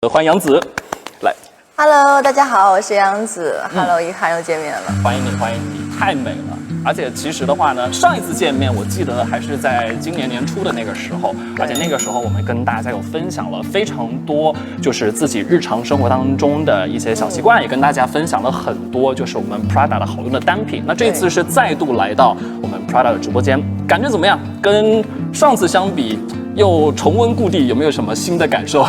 欢迎杨紫，来。Hello， 大家好，我是杨紫。Hello，一看又见面了。欢迎你，欢迎你，太美了。而且其实的话呢，上一次见面我记得还是在今年年初的那个时候，而且那个时候我们跟大家有分享了非常多，就是自己日常生活当中的一些小习惯，也跟大家分享了很多就是我们 Prada 的好用的单品。那这次是再度来到我们 Prada 的直播间，感觉怎么样？跟上次相比，又重温故地，有没有什么新的感受？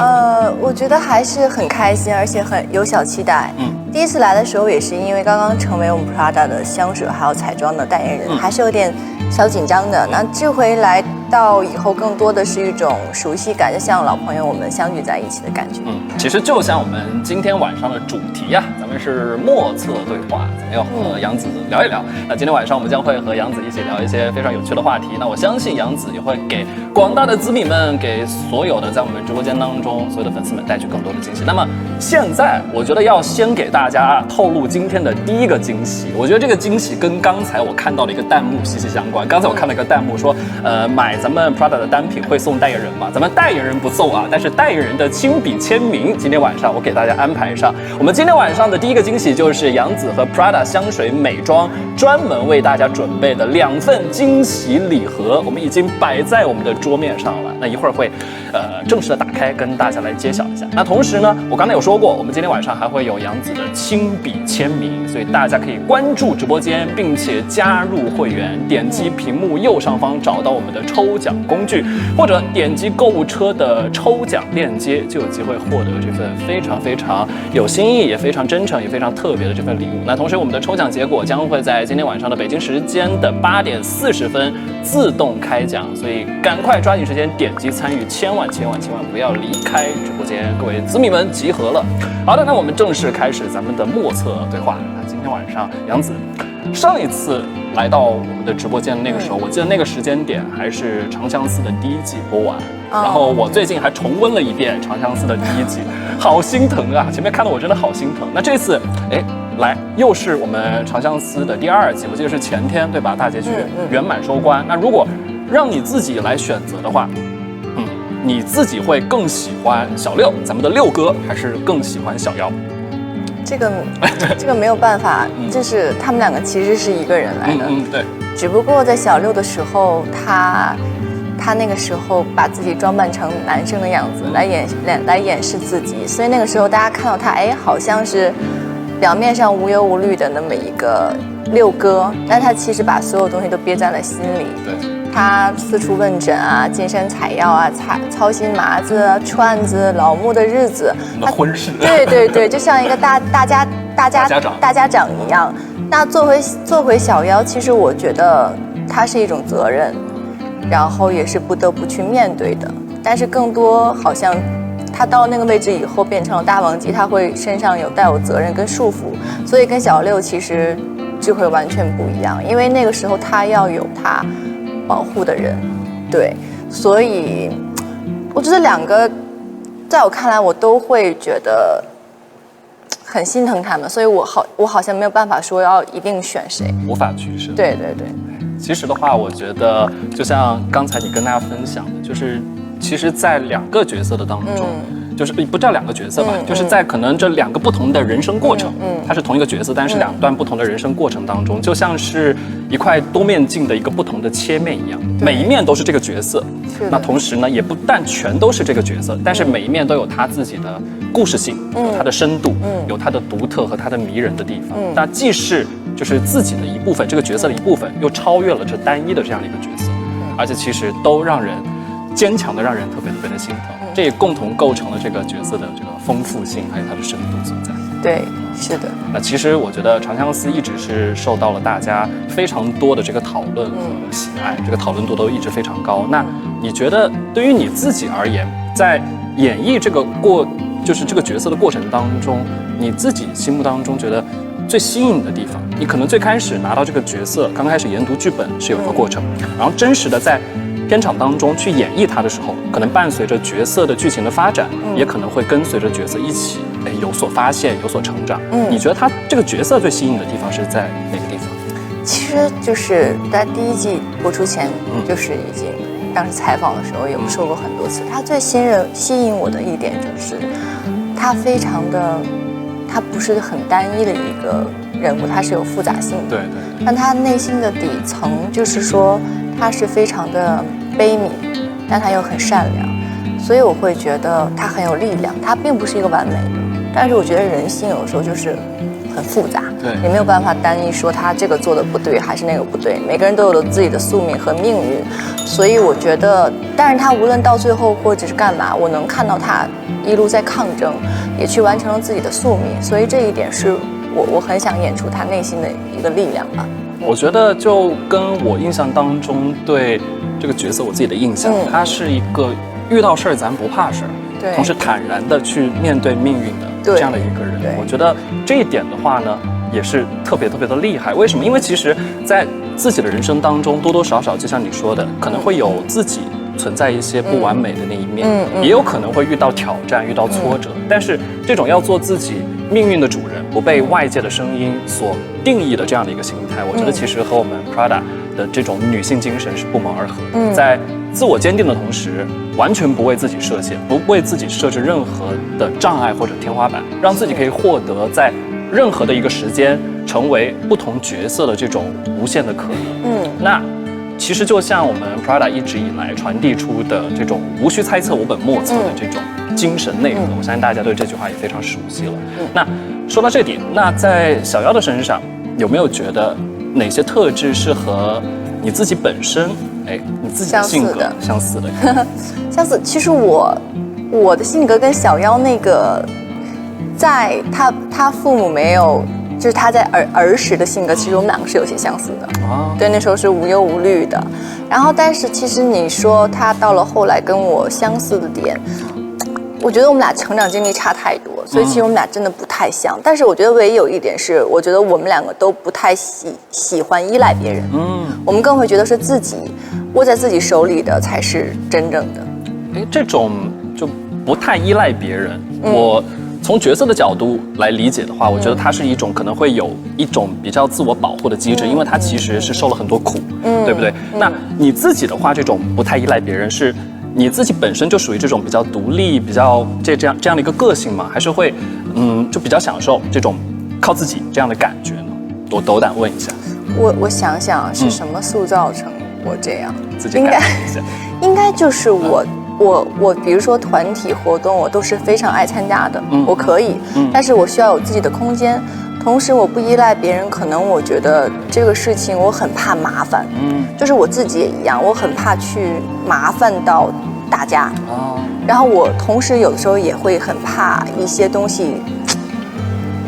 我觉得还是很开心，而且很有小期待。第一次来的时候也是因为刚刚成为我们 Prada 的香水还有彩妆的代言人，还是有点小紧张的。那这回来到以后，更多的是一种熟悉感，就像老朋友我们相聚在一起的感觉。其实就像我们今天晚上的主题呀，咱们是莫测对话，咱们要和杨紫聊一聊。那今天晚上我们将会和杨紫一起聊一些非常有趣的话题。那我相信杨紫也会给广大的紫米们，给所有的在我们直播间当中所有的粉丝们带去更多的惊喜。那么现在我觉得要先给大家透露今天的第一个惊喜。我觉得这个惊喜跟刚才我看到的一个弹幕息息相关。刚才我看了一个弹幕说，买咱们 Prada 的单品会送代言人吗？咱们代言人不送啊，但是代言人的亲笔签名，今天晚上我给大家安排上。我们今天晚上的第一个惊喜就是杨紫和 Prada 香水美妆专门为大家准备的2份惊喜礼盒，我们已经摆在我们的桌面上了。那一会儿会正式的打开，跟大家来揭晓一下。那同时呢，我刚才有说过，我们今天晚上还会有杨紫的亲笔签名，所以大家可以关注直播间，并且加入会员，点击屏幕右上方找到我们的抽奖工具，或者点击购物车的抽奖链接，就有机会获得这份非常非常有新意、也非常真诚、也非常特别的这份礼物。那同时，我们的抽奖结果将会在今天晚上的北京时间的8点40分自动开奖，所以赶快抓紧时间点击参与，千万不要离开直播间。各位紫米们集合了。好的，那我们正式开始咱们的莫测对话。那今天晚上杨紫上一次来到我们的直播间的那个时候，我记得那个时间点还是《长相思》的第1季播完，然后我最近还重温了一遍《长相思》的第1季，好心疼啊！前面看到我真的好心疼。那这次，来又是我们《长相思》的第2季，我记得是前天对吧？大结局圆满收官。那如果让你自己来选择的话，你自己会更喜欢小六，咱们的六哥，还是更喜欢小妖？这个没有办法，就是他们2个其实是一个人来的。对。只不过在小六的时候，他那个时候把自己装扮成男生的样子来掩饰自己，所以那个时候大家看到他，好像是表面上无忧无虑的那么一个六哥，但他其实把所有东西都憋在了心里。对。他四处问诊啊，进山采药啊，操心麻子、串子、老木的日子，他婚事。对，就像一个大家长一样。那做回小妖，其实我觉得它是一种责任，然后也是不得不去面对的。但是更多好像他到了那个位置以后，变成了大王级，他会身上带有责任跟束缚，所以跟小六其实就会完全不一样。因为那个时候他要有他保护的人，对，所以我觉得2个，在我看来，我都会觉得很心疼他们，所以我好像没有办法说要一定选谁，无法取舍。对。其实的话，我觉得就像刚才你跟大家分享的，就是其实，在2个角色的当中。就是不叫2个角色吧，就是在可能这2个不同的人生过程，它是同一个角色，但是2段不同的人生过程当中，就像是一块多面镜的一个不同的切面一样，每一面都是这个角色。那同时呢，也不但全都是这个角色，但是每一面都有他自己的故事性，有它的深度，有它的独特和它的迷人的地方。那既是就是自己的一部分，这个角色的一部分，又超越了这单一的这样的一个角色，而且其实都让人坚强的让人特别的心疼。这也共同构成了这个角色的这个丰富性，还有它的深度所在。对，是的。那其实我觉得《长相思》一直是受到了大家非常多的这个讨论和喜爱，这个讨论度都一直非常高。那你觉得对于你自己而言，在演绎这个就是这个角色的过程当中，你自己心目当中觉得最吸引你的地方？你可能最开始拿到这个角色，刚开始研读剧本是有一个过程，然后真实的在片场当中去演绎它的时候，可能伴随着角色的剧情的发展，也可能会跟随着角色一起有所发现，有所成长。你觉得他这个角色最吸引的地方是在哪个地方？其实就是在第1季播出前，就是已经当时采访的时候也说过很多次，他最吸引我的一点就是他非常的，他不是很单一的一个人物，他是有复杂性的。对。但他内心的底层就是说，他是非常的悲悯，但他又很善良，所以我会觉得他很有力量。他并不是一个完美的，但是我觉得人性有时候就是很复杂，也没有办法单一说他这个做的不对还是那个不对，每个人都有了自己的宿命和命运，所以我觉得，但是他无论到最后或者是干嘛，我能看到他一路在抗争，也去完成了自己的宿命，所以这一点是我很想演出他内心的一个力量吧。我觉得就跟我印象当中对这个角色我自己的印象，他是一个遇到事儿咱不怕事儿，对，同时坦然的去面对命运的这样的一个人。我觉得这一点的话呢，也是特别的厉害。为什么？因为其实在自己的人生当中，多多少少就像你说的，可能会有自己存在一些不完美的那一面，也有可能会遇到挑战、遇到挫折。但是这种要做自己命运的主人，不被外界的声音所定义的这样的一个心态，我觉得其实和我们 Prada 的这种女性精神是不谋而合。在自我坚定的同时，完全不为自己设限，不为自己设置任何的障碍或者天花板，让自己可以获得在任何的一个时间成为不同角色的这种无限的可能。那其实就像我们 Prada 一直以来传递出的这种无需猜测我本莫测的这种精神内核，我相信大家对这句话也非常熟悉了。那说到这点，那在小妖的身上有没有觉得哪些特质是和你自己本身你自己的性格相似的？相似。其实我的性格跟小妖那个，在他父母没有，就是他在儿时的性格，其实我们两个是有些相似的。对，那时候是无忧无虑的。然后，但是其实你说他到了后来跟我相似的点，我觉得我们俩成长经历差太多，所以其实我们俩真的不太像。但是我觉得唯一有一点是，我觉得我们两个都不太喜欢依赖别人。我们更会觉得是自己握在自己手里的才是真正的。这种就不太依赖别人，我从角色的角度来理解的话，我觉得它是一种可能会有一种比较自我保护的机制，因为它其实是受了很多苦，对不对？那你自己的话，这种不太依赖别人，是你自己本身就属于这种比较独立、比较这样的一个个性吗？还是会就比较享受这种靠自己这样的感觉呢？我斗胆问一下。我想想是什么塑造成我这样？自己感受一下。应该就是我比如说团体活动，我都是非常爱参加的，我可以，但是我需要有自己的空间，同时我不依赖别人。可能我觉得这个事情我很怕麻烦，就是我自己也一样，我很怕去麻烦到大家，然后我同时有的时候也会很怕一些东西，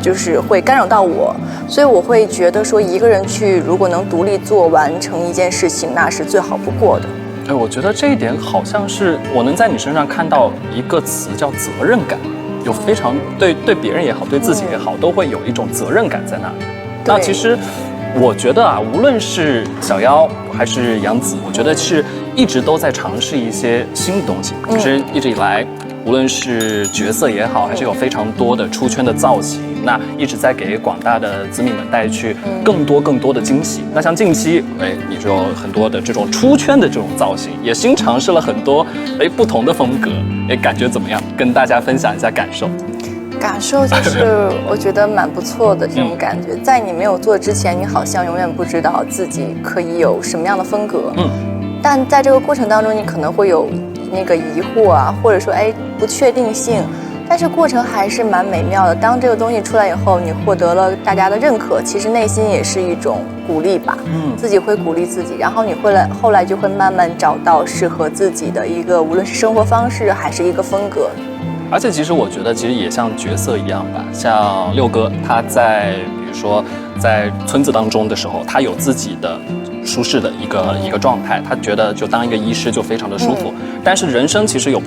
就是会干扰到我，所以我会觉得说一个人去如果能独立完成一件事情，那是最好不过的。我觉得这一点好像是我能在你身上看到一个词叫责任感，有非常对别人也好，对自己也好，都会有一种责任感在那里。那其实我觉得啊，无论是小妖还是杨紫，我觉得是一直都在尝试一些新的东西。其实一直以来，无论是角色也好，还是有非常多的出圈的造型，那一直在给广大的子迷们带去更多的惊喜。那像近期，你就有很多的这种出圈的这种造型，也新尝试了很多不同的风格，感觉怎么样？跟大家分享一下感受。感受就是我觉得蛮不错的这种感觉。在你没有做之前，你好像永远不知道自己可以有什么样的风格。但在这个过程当中，你可能会有那个疑惑啊，或者说不确定性，但是过程还是蛮美妙的。当这个东西出来以后，你获得了大家的认可，其实内心也是一种鼓励吧。自己会鼓励自己，然后你后来就会慢慢找到适合自己的一个，无论是生活方式还是一个风格。而且其实我觉得，其实也像角色一样吧，像六哥他在比如说在村子当中的时候，他有自己的舒适的一个状态，他觉得就当一个医师就非常的舒服。但是人生其实有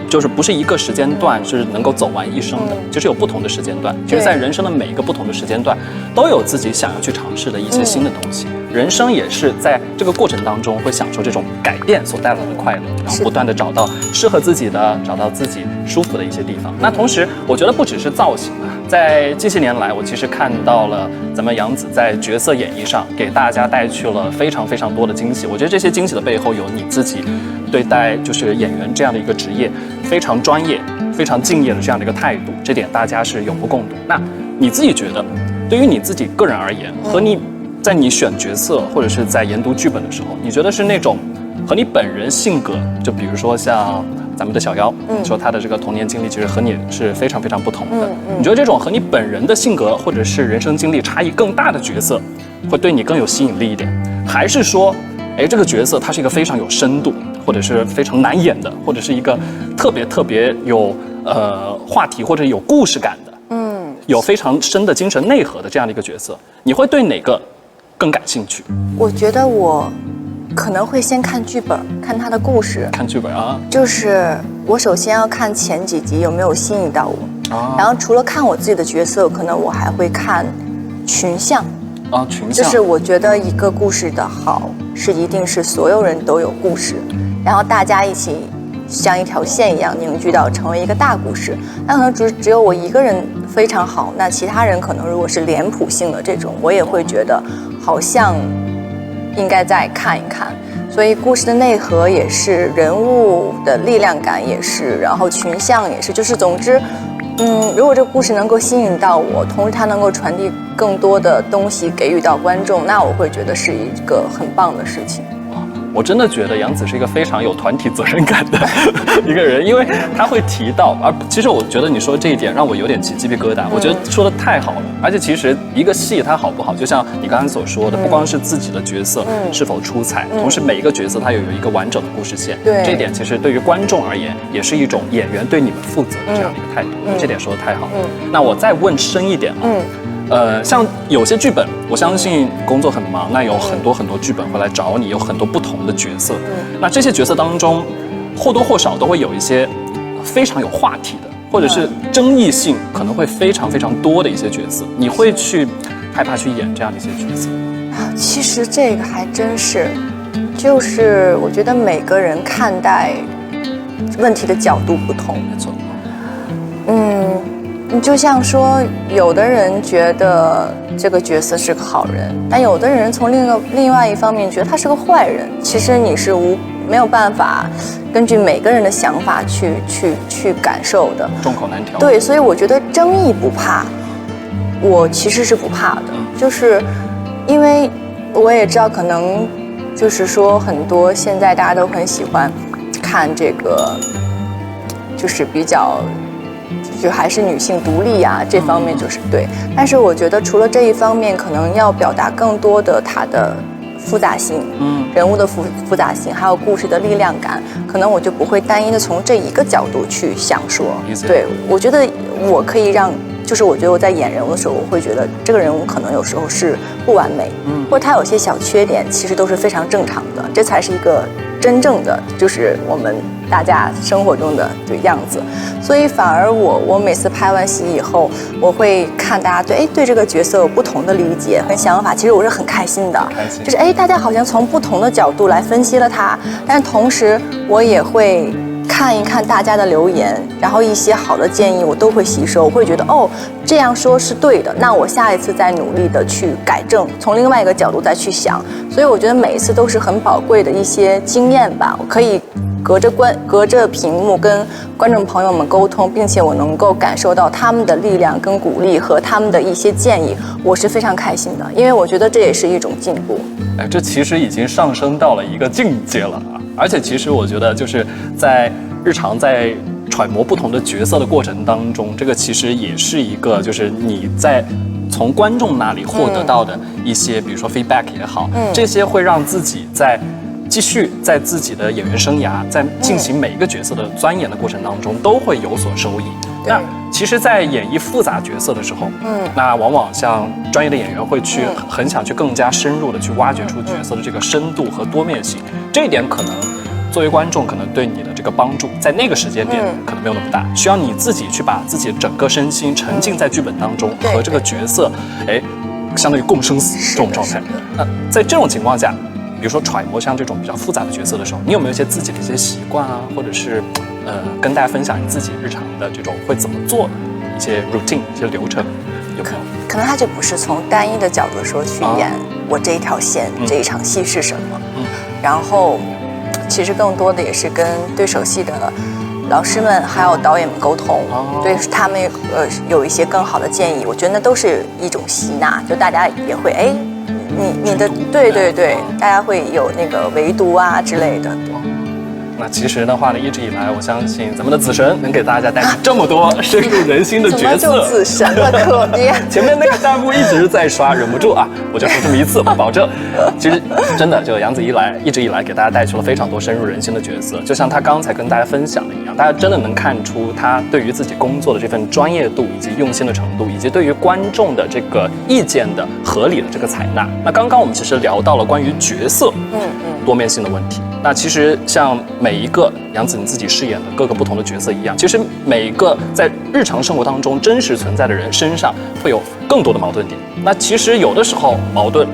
就是不是一个时间段是能够走完一生的，就是有不同的时间段。其实，在人生的每一个不同的时间段，都有自己想要去尝试的一些新的东西。人生也是在这个过程当中会享受这种改变所带来的快乐，然后不断的找到适合自己的，找到自己舒服的一些地方。那同时，我觉得不只是造型啊，在这些年来，我其实看到了咱们杨紫在角色演绎上给大家带去了非常多的惊喜。我觉得这些惊喜的背后有你自己对待就是演员这样的一个职业非常专业、非常敬业的这样的一个态度，这点大家是有目共睹。那你自己觉得，对于你自己个人而言，和你在你选角色或者是在研读剧本的时候，你觉得是那种和你本人性格，就比如说像咱们的小妖，说他的这个童年经历其实和你是非常非常不同的。你觉得这种和你本人的性格或者是人生经历差异更大的角色，会对你更有吸引力一点，还是说，这个角色它是一个非常有深度，或者是非常难演的，或者是一个特别有话题或者有故事感的，有非常深的精神内核的这样的一个角色，你会对哪个更感兴趣？我觉得我可能会先看剧本，看他的故事。看剧本啊，就是我首先要看前几集有没有吸引到我，然后除了看我自己的角色，可能我还会看群像。群像就是我觉得一个故事的好，是一定是所有人都有故事，然后大家一起像一条线一样凝聚到成为一个大故事。那可能只有我一个人非常好，那其他人可能如果是脸谱性的这种，我也会觉得好像应该再看一看。所以故事的内核也是，人物的力量感也是，然后群像也是，就是总之如果这个故事能够吸引到我，同时它能够传递更多的东西给予到观众，那我会觉得是一个很棒的事情。我真的觉得杨紫是一个非常有团体责任感的一个人，因为他会提到，其实我觉得你说这一点让我有点起鸡皮疙瘩，我觉得说的太好了。而且其实一个戏它好不好，就像你刚才所说的，不光是自己的角色是否出彩，同时每一个角色它有一个完整的故事线。对，这一点其实对于观众而言，也是一种演员对你们负责的这样的一个态度。这点说的太好了。那我再问深一点像有些剧本，我相信工作很忙，那有很多剧本会来找你，有很多不同的角色。那这些角色当中，或多或少都会有一些非常有话题的，或者是争议性可能会非常多的一些角色，你会去害怕去演这样的一些角色？其实这个还真是，就是我觉得每个人看待问题的角度不同。没错。你就像说，有的人觉得这个角色是个好人，但有的人从另外一方面觉得他是个坏人。其实你是没有办法根据每个人的想法去感受的，众口难调。对，所以我觉得争议不怕，我其实是不怕的，就是因为我也知道，可能就是说很多现在大家都很喜欢看这个，就是比较。就还是女性独立啊，这方面就是对。但是我觉得除了这一方面，可能要表达更多的它的复杂性，人物的复杂性，还有故事的力量感，可能我就不会单一的从这一个角度去想说。对，我觉得我可以让，就是我觉得我在演人物的时候，我会觉得这个人物可能有时候是不完美，或者他有些小缺点，其实都是非常正常的，这才是一个真正的就是我们大家生活中的样子。所以反而我每次拍完戏以后，我会看大家对这个角色有不同的理解和想法，其实我是很开心的，就是大家好像从不同的角度来分析了它，但同时我也会看一看大家的留言，然后一些好的建议我都会吸收，我会觉得这样说是对的，那我下一次再努力的去改正，从另外一个角度再去想。所以我觉得每一次都是很宝贵的一些经验吧，我可以隔着屏幕跟观众朋友们沟通，并且我能够感受到他们的力量跟鼓励和他们的一些建议，我是非常开心的，因为我觉得这也是一种进步。这其实已经上升到了一个境界了啊！而且其实我觉得就是在日常在揣摩不同的角色的过程当中，这个其实也是一个就是你在从观众那里获得到的一些，比如说 feedback 也好，这些会让自己在继续在自己的演员生涯，在进行每一个角色的钻研的过程当中，都会有所收益。那其实，在演绎复杂角色的时候，那往往像专业的演员会去很想去更加深入的去挖掘出角色的这个深度和多面性。这一点可能作为观众，可能对你的这个帮助，在那个时间点可能没有那么大，需要你自己去把自己整个身心沉浸在剧本当中，和这个角色，相当于共生死这种状态。那在这种情况下，比如说揣摩像这种比较复杂的角色的时候，你有没有一些自己的一些习惯啊，或者是跟大家分享你自己日常的这种会怎么做一些 routine 一些流程，有没有？可能他就不是从单一的角度说去演我这一条线，这一场戏是什么，然后其实更多的也是跟对手戏的老师们还有导演们沟通，对他们有一些更好的建议，我觉得那都是一种吸纳，就大家也会哎，你的对，大家会有那个围读啊之类的。那其实的话呢，一直以来，我相信咱们的子神能给大家带来这么多深入人心的角色。怎么就子神了？可别！前面那个弹幕一直在刷，忍不住啊，我就说这么一次，我保证。其实真的，就杨紫一直以来给大家带去了非常多深入人心的角色，就像他刚才跟大家分享的一样，大家真的能看出他对于自己工作的这份专业度以及用心的程度，以及对于观众的这个意见的合理的这个采纳。那刚刚我们其实聊到了关于角色多面性的问题。那其实像每一个杨紫你自己饰演的各个不同的角色一样，其实每一个在日常生活当中真实存在的人身上会有更多的矛盾点。那其实有的时候矛盾，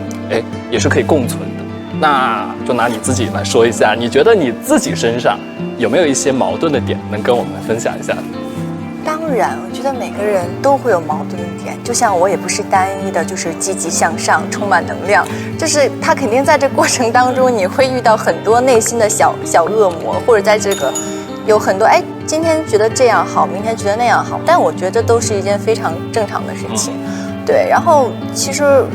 也是可以共存的。那就拿你自己来说一下，你觉得你自己身上有没有一些矛盾的点能跟我们分享一下？当然，我觉得每个人都会有矛盾的点，就像我也不是单一的，就是积极向上、充满能量，就是他肯定在这过程当中，你会遇到很多内心的小恶魔，或者在这个有很多今天觉得这样好，明天觉得那样好，但我觉得都是一件非常正常的事情，对。然后其实，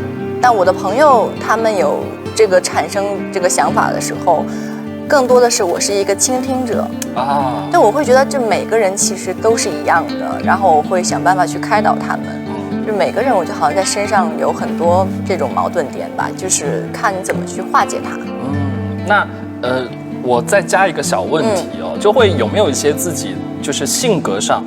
当我的朋友他们有这个产生这个想法的时候，更多的是我是一个倾听者啊，对，我会觉得这每个人其实都是一样的，然后我会想办法去开导他们。就每个人，我就好像在身上有很多这种矛盾点吧，就是看你怎么去化解它。那我再加一个小问题哦，就会有没有一些自己就是性格上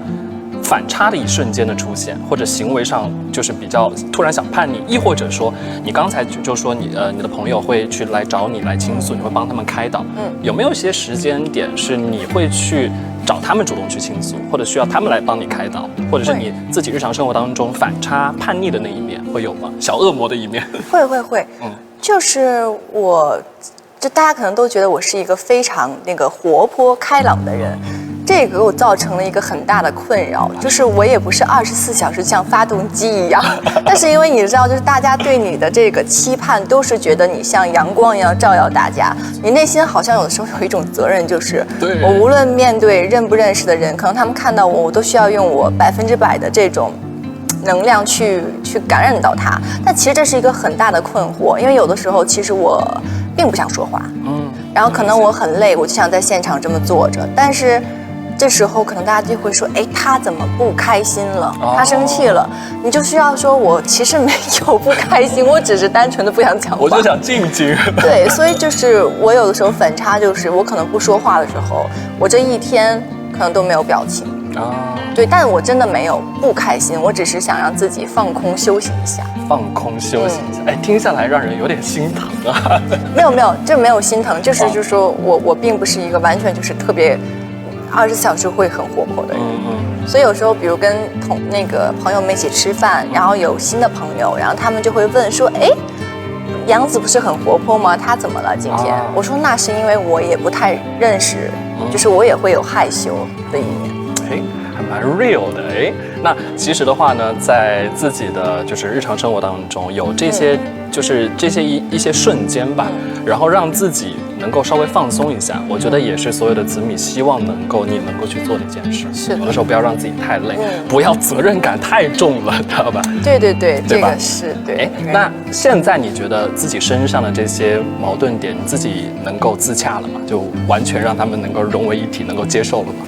反差的一瞬间的出现，或者行为上就是比较突然想叛逆，亦或者说你刚才就说你的朋友会去来找你来倾诉，你会帮他们开导，有没有一些时间点是你会去找他们主动去倾诉，或者需要他们来帮你开导，或者是你自己日常生活当中反差叛逆的那一面会有吗？小恶魔的一面？会，就是就大家可能都觉得我是一个非常那个活泼开朗的人。这个给我造成了一个很大的困扰，就是我也不是24小时像发动机一样，但是因为你知道，就是大家对你的这个期盼都是觉得你像阳光一样照耀大家，你内心好像有的时候有一种责任，就是我无论面对认不认识的人，可能他们看到我都需要用我100%的这种能量去感染到他。但其实这是一个很大的困惑，因为有的时候其实我并不想说话，然后可能我很累，我就想在现场这么坐着，但是这时候可能大家就会说，他怎么不开心了？他生气了。你就需要说，我其实没有不开心，我只是单纯的不想讲话。我就想静静。对，所以就是我有的时候反差，就是我可能不说话的时候，我这一天可能都没有表情。对，但我真的没有不开心，我只是想让自己放空休息一下。放空休息一下，听下来让人有点心疼啊。没有，这没有心疼，就是说我并不是一个完全就是特别24小时会很活泼的人，所以有时候比如跟那个朋友们一起吃饭，然后有新的朋友，然后他们就会问说，杨紫不是很活泼吗？她怎么了今天？我说那是因为我也不太认识，就是我也会有害羞的一面。还蛮 real 的。那其实的话呢，在自己的就是日常生活当中有这些就是这些一些瞬间吧，然后让自己能够稍微放松一下，我觉得也是所有的紫米希望你能够去做的一件事。是的，有的时候不要让自己太累，不要责任感太重了，知道吧？对，这个是对。那现在你觉得自己身上的这些矛盾点，你自己能够自洽了吗？就完全让他们能够融为一体，能够接受了吗？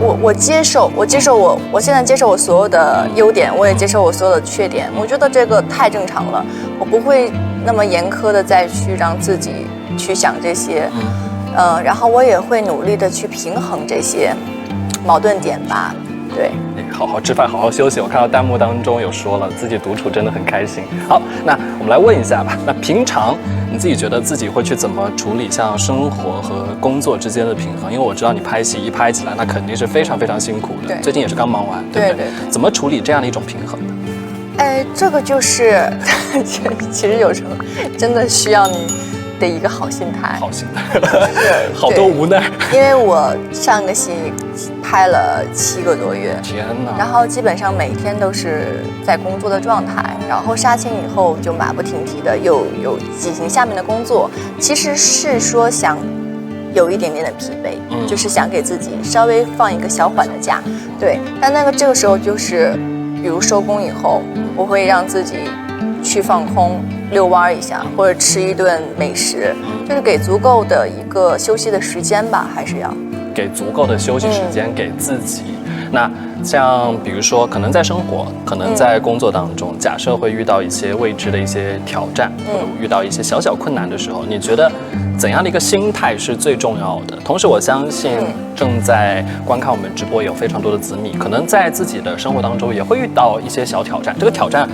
我接受，我现在接受我所有的优点，我也接受我所有的缺点。我觉得这个太正常了，我不会那么严苛的再去让自己去想这些，然后我也会努力的去平衡这些矛盾点吧。对，好好吃饭，好好休息。我看到弹幕当中有说了，自己独处真的很开心。好，那我们来问一下吧。那平常你自己觉得自己会去怎么处理像生活和工作之间的平衡？因为我知道你拍戏一拍起来，那肯定是非常非常辛苦的。最近也是刚忙完，对不对？怎么处理这样的一种平衡呢？这个就是其实有时候真的需要你的一个好心态。好心态，好多无奈。因为我上个戏拍了7个多月，天哪！然后基本上每天都是在工作的状态，然后杀青以后就马不停蹄的又有进行下面的工作。其实是说想有一点点的疲惫，就是想给自己稍微放一个小缓的假，对。但这个时候就是，比如收工以后，我会让自己去放空，遛弯一下，或者吃一顿美食，就是给足够的一个休息的时间吧，还是要给足够的休息时间给自己。那像比如说，可能在生活，可能在工作当中，假设会遇到一些未知的一些挑战，或者遇到一些小小困难的时候，你觉得怎样的一个心态是最重要的？同时，我相信正在观看我们直播有非常多的子米，可能在自己的生活当中也会遇到一些小挑战，这个挑战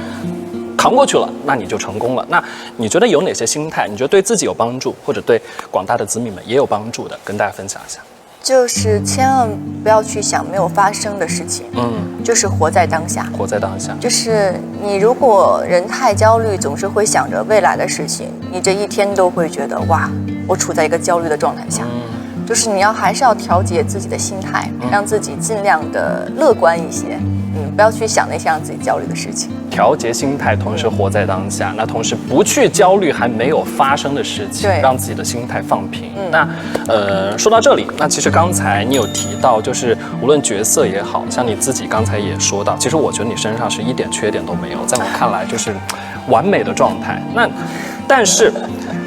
扛过去了，那你就成功了。那你觉得有哪些心态？你觉得对自己有帮助，或者对广大的子米们也有帮助的，跟大家分享一下。就是千万不要去想没有发生的事情，就是活在当下。活在当下，就是你如果人太焦虑，总是会想着未来的事情，你这一天都会觉得哇，我处在一个焦虑的状态下。就是你还是要调节自己的心态，让自己尽量的乐观一些。不要去想那些让自己焦虑的事情。调节心态，同时活在当下。那同时不去焦虑还没有发生的事情，让自己的心态放平。那说到这里，那其实刚才你有提到，就是无论角色也好像你自己刚才也说到，其实我觉得你身上是一点缺点都没有，在我看来就是完美的状态。那但是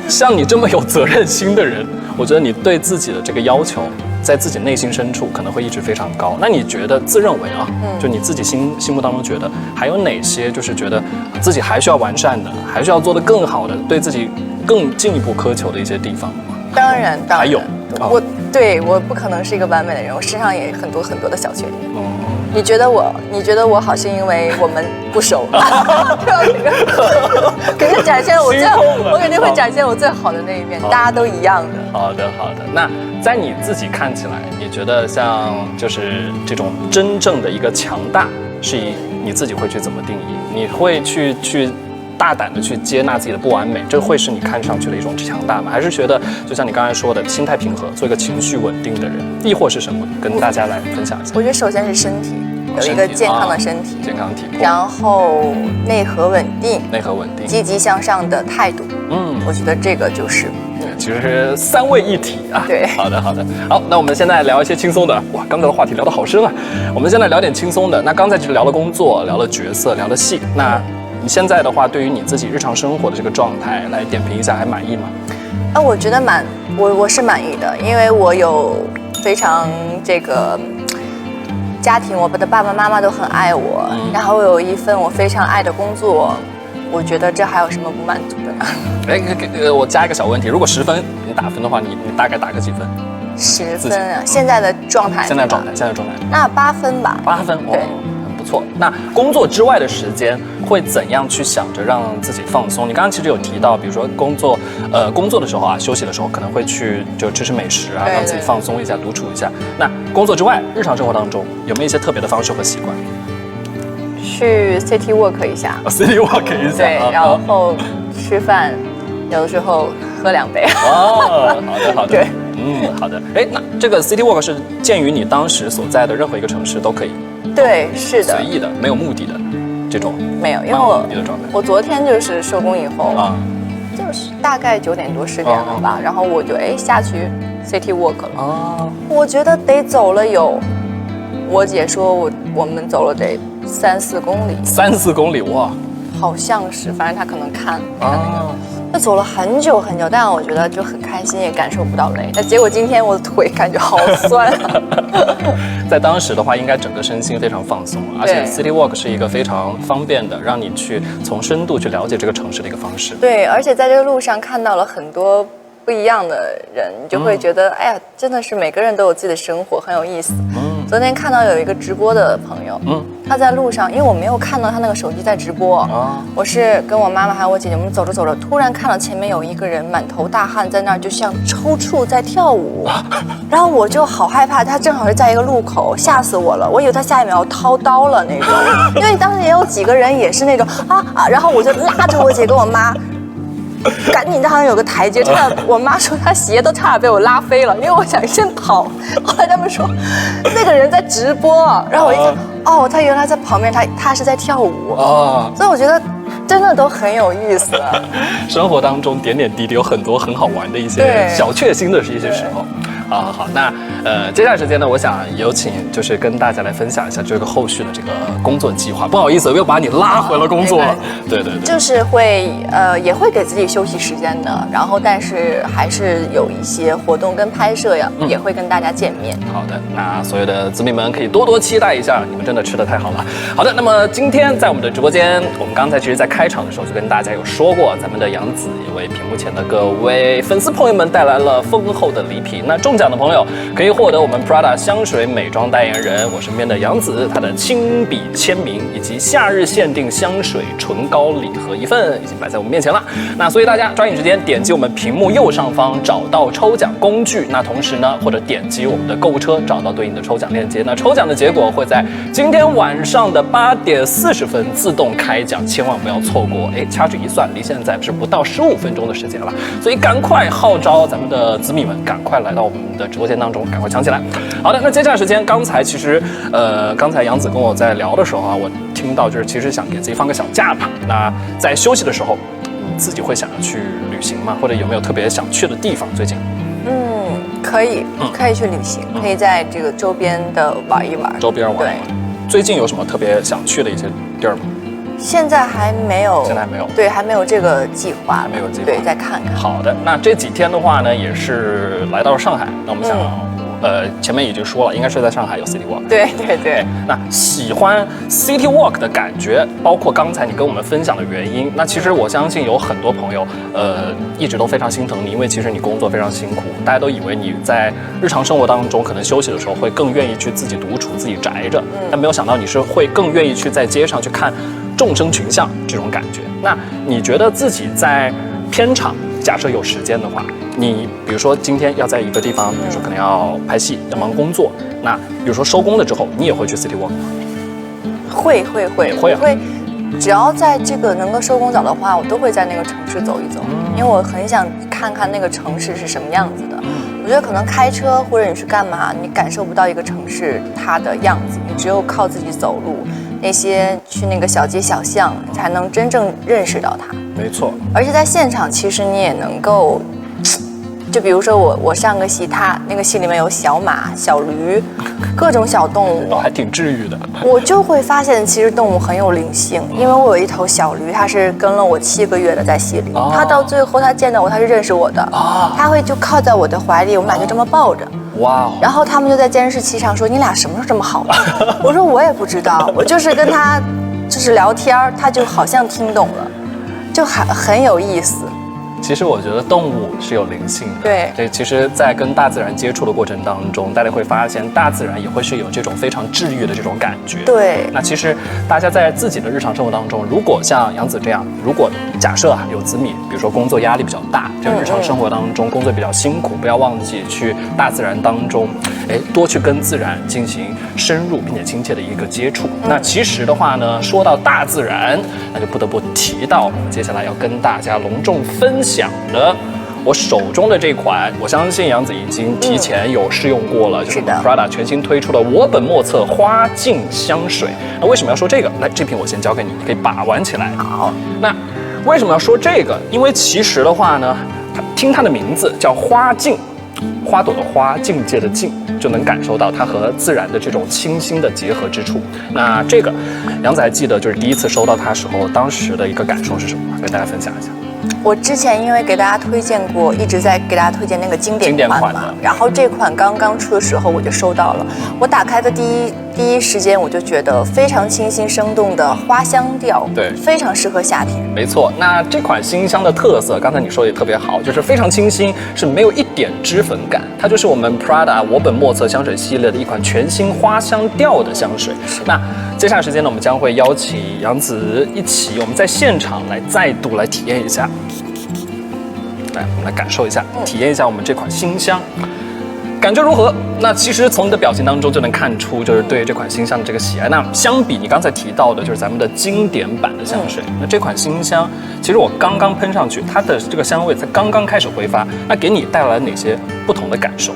像你这么有责任心的人，我觉得你对自己的这个要求，在自己内心深处可能会一直非常高。那你觉得自认为啊，就你自己心目当中觉得还有哪些就是觉得自己还需要完善的，还需要做得更好的，对自己更进一步苛求的一些地方吗？当然还有，我不可能是一个完美的人，我身上也很多的小缺点。你觉得我好是因为我们不熟？肯定展现我肯定会展现我最好的那一面，大家都一样的。好的。那在你自己看起来，你觉得像就是这种真正的一个强大，是你自己会去怎么定义？你会去大胆的去接纳自己的不完美，这会是你看上去的一种强大吗？还是觉得就像你刚才说的，心态平和，做一个情绪稳定的人，亦或是什么？跟大家来分享一下。我觉得首先是身体，有一个健康的身体，健康体魄，然后内核稳定，积极向上的态度。我觉得这个就是。其实是三位一体啊。对，好的。好，那我们现在聊一些轻松的。哇，刚才的话题聊得好深啊。我们现在聊点轻松的。那刚才其实聊了工作，聊了角色，聊了戏。那你现在的话，对于你自己日常生活的这个状态来点评一下，还满意吗？我觉得我是满意的，因为我有非常这个家庭，我的爸爸妈妈都很爱我，然后我有一份我非常爱的工作。我觉得这还有什么不满足的呢？我加一个小问题，如果10分你打分的话，你大概打个几分？10分啊，现在的状态。现在状态。那8分吧。8分，对，很不错。那工作之外的时间会怎样去想着让自己放松？你刚刚其实有提到，比如说工作的时候啊，休息的时候可能会去就吃美食啊，让自己放松一下，独处一下。那工作之外，日常生活当中有没有一些特别的方式和习惯？去 City Walk 一下，City Walk 一下，对，然后吃饭，有的时候喝2杯。好的，对，好的。那这个 City Walk 是鉴于你当时所在的任何一个城市都可以？对，是的，随意的，没有目的的这种。没有，因为我昨天就是收工以后就是大概9点多10点了吧，然后我就下去 City Walk 了。我觉得得走了有，我姐说我们走了得3-4公里，3-4公里，哇，好像是，反正他可能看那走了很久，但我觉得就很开心，也感受不到累。那结果今天我的腿感觉好酸在当时的话，应该整个身心非常放松，而且 City Walk 是一个非常方便的，让你去从深度去了解这个城市的一个方式。对，而且在这个路上看到了很多不一样的人，你就会觉得，哎呀，真的是每个人都有自己的生活，很有意思。昨天看到有一个直播的朋友，他在路上，因为我没有看到他那个手机在直播，我是跟我妈妈还有我姐姐，我们走着，突然看到前面有一个人满头大汗在那儿，就像抽搐在跳舞，然后我就好害怕，他正好是在一个路口，吓死我了，我以为他下一秒要掏刀了那种，因为当时也有几个人也是那种然后我就拉着我姐跟我妈。赶紧，好像有个台阶，差点我妈说她鞋都差点被我拉飞了，因为我想先跑。后来他们说那个人在直播，然后我一看，哦，他原来在旁边，他是在跳舞哦，所以我觉得真的都很有意思。生活当中点点滴滴有很多很好玩的一些小确幸的一些时候。好，那接下来时间呢，我想有请就是跟大家来分享一下这个后续的这个工作计划。不好意思，我又把你拉回了工作了。对，就是会也会给自己休息时间的，然后但是还是有一些活动跟拍摄呀，也会跟大家见面。好的，那所有的子民们可以多多期待一下，你们真的吃得太好了。好的，那么今天在我们的直播间，我们刚才其实在开场的时候就跟大家有说过，咱们的杨子也为屏幕前的各位粉丝朋友们带来了丰厚的礼品。那中奖的朋友可以获得我们 Prada 香水美妆代言人我身边的杨子他的亲笔签名，以及夏日限定香水唇膏礼盒1份，已经摆在我们面前了。那所以大家抓紧时间点击我们屏幕右上方找到抽奖工具，那同时呢，或者点击我们的购物车找到对应的抽奖链接。那抽奖的结果会在今天晚上的8点40分自动开奖，千万不要错过。掐指一算，离现在是不到15分钟的时间了，所以赶快号召咱们的子民们，赶快来到我们的直播间当中，赶快抢起来。好的，那接下来时间，刚才其实刚才杨子跟我在聊的时候啊，我听到就是其实想给自己放个小假吧。那在休息的时候，你自己会想要去旅行吗？或者有没有特别想去的地方？最近？可以去旅行，可以在这个周边的玩一玩。周边玩一玩。最近有什么特别想去的一些地儿吗？现在还没有，对，还没有这个计划，还没有计划，对，再看看。好的，那这几天的话呢，也是来到了上海，那我们想。前面已经说了，应该是在上海有 City Walk。对。那喜欢 City Walk 的感觉，包括刚才你跟我们分享的原因，那其实我相信有很多朋友，一直都非常心疼你，因为其实你工作非常辛苦，大家都以为你在日常生活当中可能休息的时候会更愿意去自己独处、自己宅着，但没有想到你是会更愿意去在街上去看众生群像这种感觉。那你觉得自己在片场，假设有时间的话，你比如说今天要在一个地方，比如说可能要拍戏，要忙工作，那比如说收工了之后，你也会去 City Walk 吗？会，会，只要在这个能够收工早的话，我都会在那个城市走一走，因为我很想看看那个城市是什么样子的。我觉得可能开车或者你去干嘛，你感受不到一个城市它的样子，你只有靠自己走路，那些去那个小街小巷，才能真正认识到它。没错，而且在现场，其实你也能够，就比如说我上个戏，它那个戏里面有小马、小驴，各种小动物，还挺治愈的。我就会发现，其实动物很有灵性，因为我有一头小驴，它是跟了我7个月的，在戏里，它到最后它见到我，它是认识我的，它会就靠在我的怀里，我们俩就这么抱着。哇！然后他们就在监视器上说：“你俩什么时候这么好？”我说：“我也不知道，我就是跟他就是聊天，他就好像听懂了。”就很有意思。其实我觉得动物是有灵性的，对，其实，在跟大自然接触的过程当中，大家会发现大自然也会是有这种非常治愈的这种感觉。对，那其实大家在自己的日常生活当中，如果像杨子这样，如果假设有子米，比如说工作压力比较大，这日常生活当中工作比较辛苦，不要忘记去大自然当中，多去跟自然进行深入并且亲切的一个接触。那其实的话呢，说到大自然，那就不得不提到我们接下来要跟大家隆重分享的我手中的这款，我相信杨子已经提前有试用过了，就是 Prada 全新推出的我本莫测花镜香水。那为什么要说这个？来，这瓶我先交给你，你可以把玩起来。好，那为什么要说这个？因为其实的话呢，听它的名字叫花镜，花朵的花，境界的境，就能感受到它和自然的这种清新的结合之处。那这个杨子还记得，就是第一次收到它时候，当时的一个感受是什么吗？跟大家分享一下。我之前因为给大家推荐过，一直在给大家推荐那个经典款嘛，然后这款刚刚出的时候我就收到了，我打开的第一时间我就觉得非常清新生动的花香调，对，非常适合夏天。没错，那这款新香的特色，刚才你说的也特别好，就是非常清新，是没有一点脂粉感，它就是我们 Prada 我本莫测香水系列的一款全新花香调的香水。那接下来时间呢，我们将会邀请杨子一起，我们在现场来再度来体验一下。来，我们来感受一下，体验一下我们这款新香。感觉如何？那其实从你的表情当中就能看出，就是对这款新香的这个喜爱。那相比你刚才提到的，就是咱们的经典版的香水，那这款新香，其实我刚刚喷上去，它的这个香味才刚刚开始挥发，那给你带来了哪些不同的感受？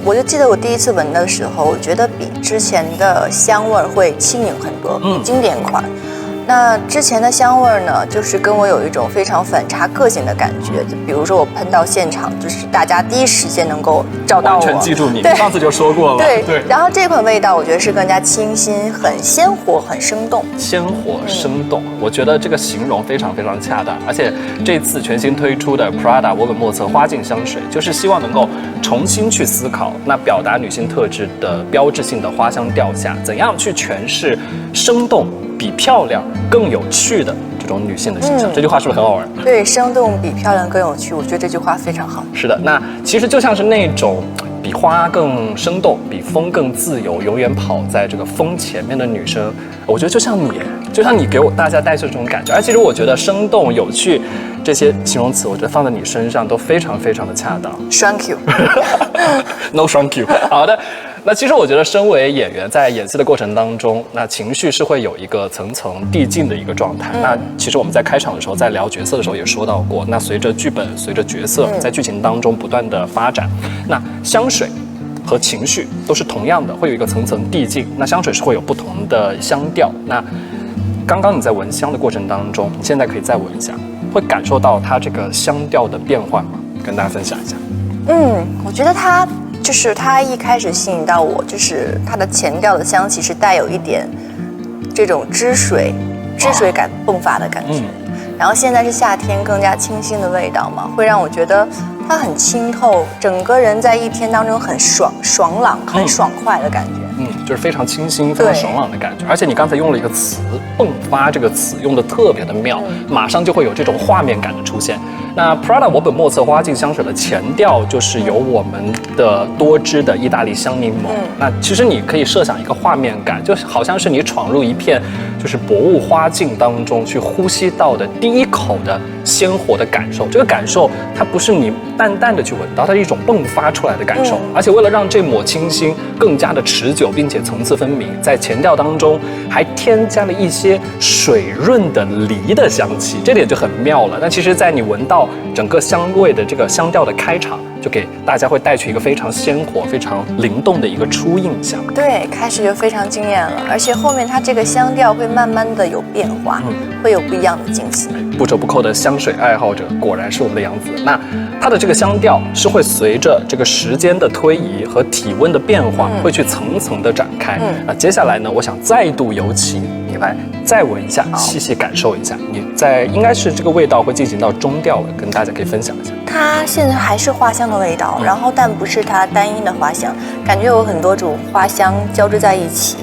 我就记得我第一次闻的时候，我觉得比之前的香味会轻盈很多，经典款。那之前的香味呢，就是跟我有一种非常反差个性的感觉。就比如说我喷到现场，就是大家第一时间能够找到我，完全记住你。上次就说过了。对。然后这款味道，我觉得是更加清新、很鲜活、很生动。鲜活生动，我觉得这个形容非常非常恰当。而且这次全新推出的 Prada 我本莫测花镜香水，就是希望能够重新去思考，那表达女性特质的标志性的花香调下，怎样去诠释生动比漂亮更有趣的这种女性的形象。这句话是不是很好玩？对，生动比漂亮更有趣，我觉得这句话非常好。是的，那其实就像是那种比花更生动、比风更自由、永远跑在这个风前面的女生，我觉得就像你给我大家带去这种感觉。而其实我觉得生动、有趣这些形容词，我觉得放在你身上都非常非常的恰当。Thank you 。No thank you。好的。那其实我觉得，身为演员，在演戏的过程当中，那情绪是会有一个层层递进的一个状态。那其实我们在开场的时候，在聊角色的时候也说到过，那随着剧本、随着角色在剧情当中不断的发展，那香水和情绪都是同样的，会有一个层层递进。那香水是会有不同的香调。那刚刚你在闻香的过程当中，你现在可以再闻一下，会感受到它这个香调的变换吗？跟大家分享一下。我觉得它一开始吸引到我，就是它的前调的香气是带有一点这种汁水感迸发的感觉。然后现在是夏天，更加清新的味道嘛，会让我觉得它很清透，整个人在一天当中很爽朗、很爽快的感觉。就是非常清新、非常爽朗的感觉。而且你刚才用了一个词“迸发”，这个词用的特别的妙，马上就会有这种画面感的出现。那 Prada 我本莫测花镜香水的前调就是有我们的多支的意大利香柠檬。那其实你可以设想一个画面感，就好像是你闯入一片就是薄雾花境当中去呼吸到的第一口的鲜活的感受。这个感受它不是你淡淡的去闻到，它是一种迸发出来的感受。而且为了让这抹清新更加的持久，并且层次分明，在前调当中还添加了一些水润的梨的香气，这点就很妙了。那其实在你闻到整个香味的这个香调的开场，就给大家会带去一个非常鲜活、非常灵动的一个初印象。对，开始就非常惊艳了，而且后面它这个香调会慢慢的有变化，会有不一样的惊喜。不折不扣的香水爱好者果然是我们的杨子。那它的这个香调是会随着这个时间的推移和体温的变化，会去层层的展开。那接下来呢，我想再度有请你来再闻一下，细细感受一下。你在应该是这个味道会进行到中调了，跟大家可以分享一下。它现在还是花香的味道，然后但不是它单一的花香，感觉有很多种花香交织在一起，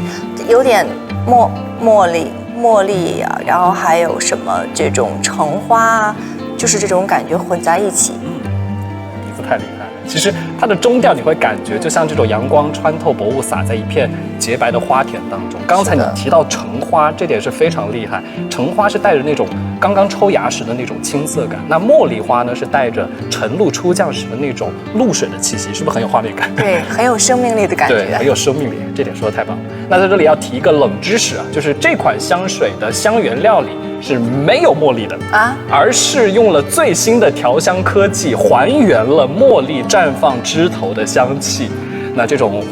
有点茉莉啊，然后还有什么这种橙花啊，就是这种感觉混在一起。鼻子太厉害了。其实它的中调你会感觉就像这种阳光穿透薄雾洒在一片洁白的花田当中。刚才你提到橙花，这点是非常厉害。橙花是带着那种刚刚抽芽时的那种青涩感，那茉莉花呢是带着晨露初降时的那种露水的气息，是不是很有画面感？对，很有生命力的感觉。对，很有生命力，这点说的太棒了。那在这里要提一个冷知识啊，就是这款香水的香原料里是没有茉莉的啊，而是用了最新的调香科技还原了茉莉绽放枝头的香气。那这种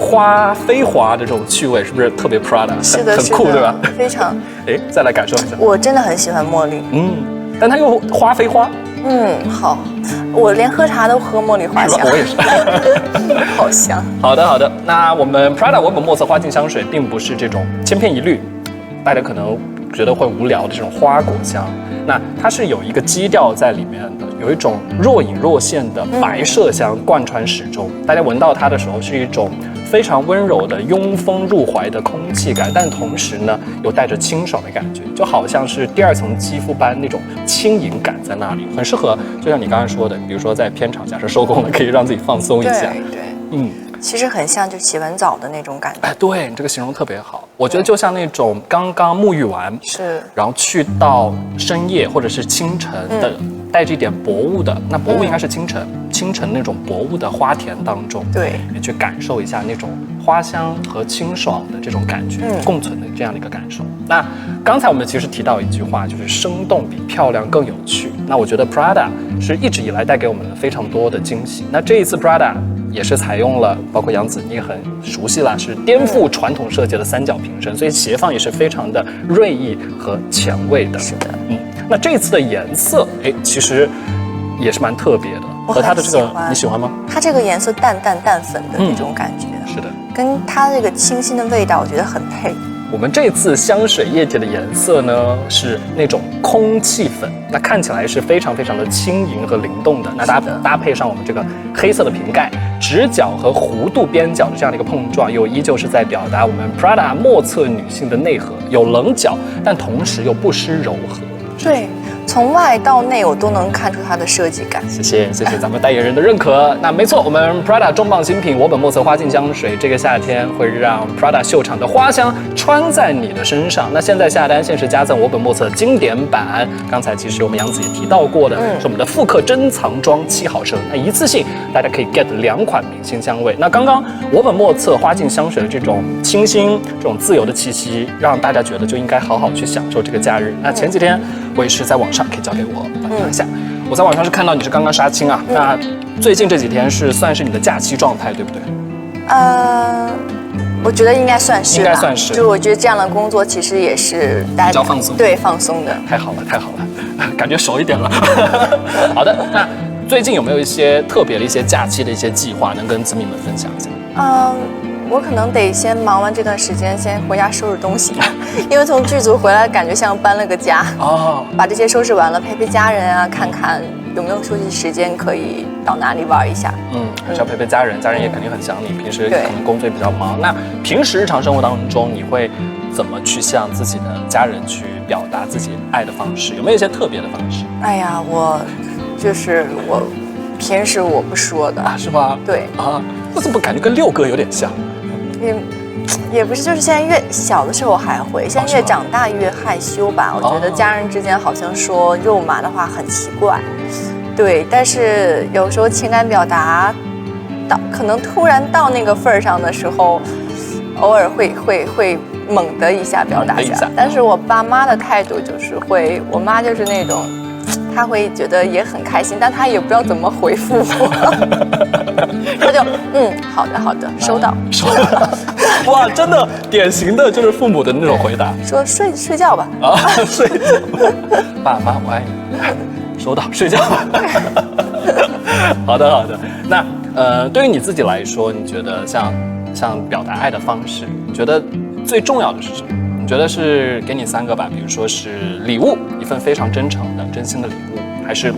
飞花的这种趣味是不是特别 Prada？ 是的，很酷，对吧？非常。再来感受一下。我真的很喜欢茉莉。但它又飞花。好，我连喝茶都喝茉莉花香。我也是。好香。好的。那我们 Prada 我本莫测花镜香水并不是这种千篇一律，大家可能觉得会无聊的这种花果香。那它是有一个基调在里面的，有一种若隐若现的白麝香贯穿始终。大家闻到它的时候是一种非常温柔的拥风入怀的空气感，但同时呢又带着清爽的感觉，就好像是第二层肌肤般那种轻盈感在那里，很适合。就像你刚刚说的，比如说在片场假设收工了，可以让自己放松一下。对。其实很像就洗完澡的那种感觉。哎，对你这个形容特别好，我觉得就像那种刚刚沐浴完，是，然后去到深夜或者是清晨的，带着一点薄雾的，那薄雾应该是清晨，清晨那种薄雾的花田当中，对，你去感受一下那种花香和清爽的这种感觉，共存的这样的一个感受。那刚才我们其实提到一句话，就是生动比漂亮更有趣。那我觉得 Prada 是一直以来带给我们非常多的惊喜。那这一次 Prada 也是采用了，包括杨子你也很熟悉了，是颠覆传统设计的三角瓶身，所以斜放也是非常的锐意和前卫的。是的，那这一次的颜色，哎，其实也是蛮特别的，和它的这个你喜欢吗？它这个颜色淡粉的那种感觉，是的，跟它这个清新的味道，我觉得很配。我们这次香水液体的颜色呢是那种空气粉，那看起来是非常非常的轻盈和灵动的。那搭配上我们这个黑色的瓶盖，直角和弧度边角的这样的一个碰撞，又依旧是在表达我们 Prada 莫测女性的内核，有棱角，但同时又不失柔和。对，从外到内我都能看出它的设计感。谢谢咱们代言人的认可。那没错，我们 Prada 重磅新品我本莫测花镜香水，这个夏天会让 Prada 秀场的花香穿在你的身上。那现在下单限时加赠我本莫测经典版，刚才其实我们杨子也提到过的，是我们的复刻珍藏装7毫升，那一次性大家可以 get 2款明星香味。那刚刚我本莫测花镜香水的这种清新、这种自由的气息，让大家觉得就应该好好去享受这个假日。那前几天我也是在网上可以交给我反映一下，我在网上是看到你是刚刚杀青啊，那最近这几天是算是你的假期状态，对不对？我觉得应该算是，就我觉得这样的工作其实也是大家比较放松，对，放松的。太好了，感觉熟一点了。好的，那最近有没有一些特别的一些假期的一些计划，能跟子民们分享一下？我可能得先忙完这段时间，先回家收拾东西，因为从剧组回来感觉像搬了个家。把这些收拾完了，陪家人啊，看看有没有休息时间可以到哪里玩一下。还是要陪家人，家人也肯定很想你。平时可能工作也比较忙，那平时日常生活当中，你会怎么去向自己的家人去表达自己爱的方式？有没有一些特别的方式？哎呀，我平时我不说的是吧？对我怎么感觉跟六哥有点像？也不是，就是现在越小的时候还会，现在越长大越害羞吧。我觉得家人之间好像说肉麻的话很奇怪，对。但是有时候情感表达可能突然到那个份儿上的时候，偶尔会猛的一下表达一下。但是我爸妈的态度就是我妈就是那种，她会觉得也很开心，但她也不知道怎么回复我。他就好的，收到。哇，真的典型的就是父母的那种回答，说睡觉吧。睡觉。爸妈我爱你，收到，睡觉吧。好的。那对于你自己来说，你觉得像表达爱的方式，你觉得最重要的是什么？你觉得是给你3个吧，比如说是礼物，一份非常真诚的、真心的礼物，还是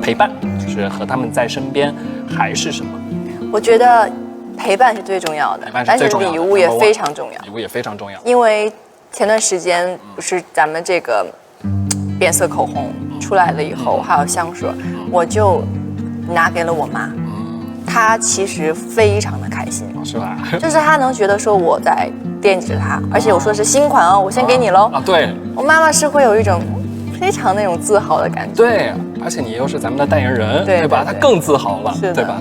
陪伴，就是和他们在身边，还是什么？我觉得陪伴是最重要的，但是礼物也非常重要。礼物也非常重要，因为前段时间不是咱们这个变色口红出来了以后，还有香水，我就拿给了我妈。她其实非常的开心，是吧？就是她能觉得说我在惦记着她，而且我说是新款哦，我先给你喽。对，我妈妈是会有一种非常那种自豪的感觉。对，而且你又是咱们的代言人，对吧？她更自豪了，对吧？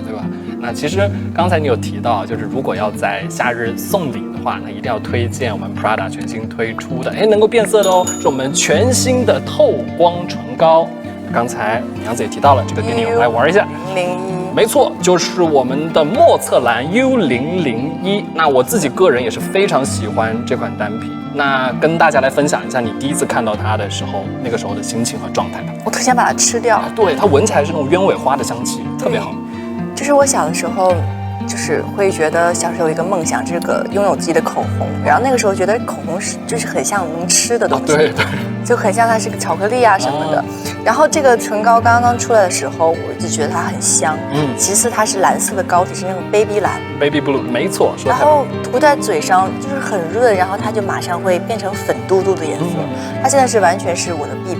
那其实刚才你有提到，就是如果要在夏日送礼的话，那一定要推荐我们 Prada 全新推出的，能够变色的哦，是我们全新的透光唇膏。刚才杨子也提到了，这个给你来玩一下。没错，就是我们的莫测蓝 U001。那我自己个人也是非常喜欢这款单品。那跟大家来分享一下你第一次看到它的时候，那个时候的心情和状态吧。我特想把它吃掉。对，它闻起来是那种鸢尾花的香气，特别好。就是我小的时候，就是会觉得小时候有一个梦想，这个拥有自己的口红。然后那个时候觉得口红就是很像能吃的东西，对，就很像它是个巧克力啊什么的。然后这个唇膏刚刚出来的时候，我就觉得它很香。其次它是蓝色的膏体，是那种 baby 蓝 ，baby blue， 没错。然后涂在嘴上就是很润，然后它就马上会变成粉嘟嘟的颜色。它现在是完全是我的必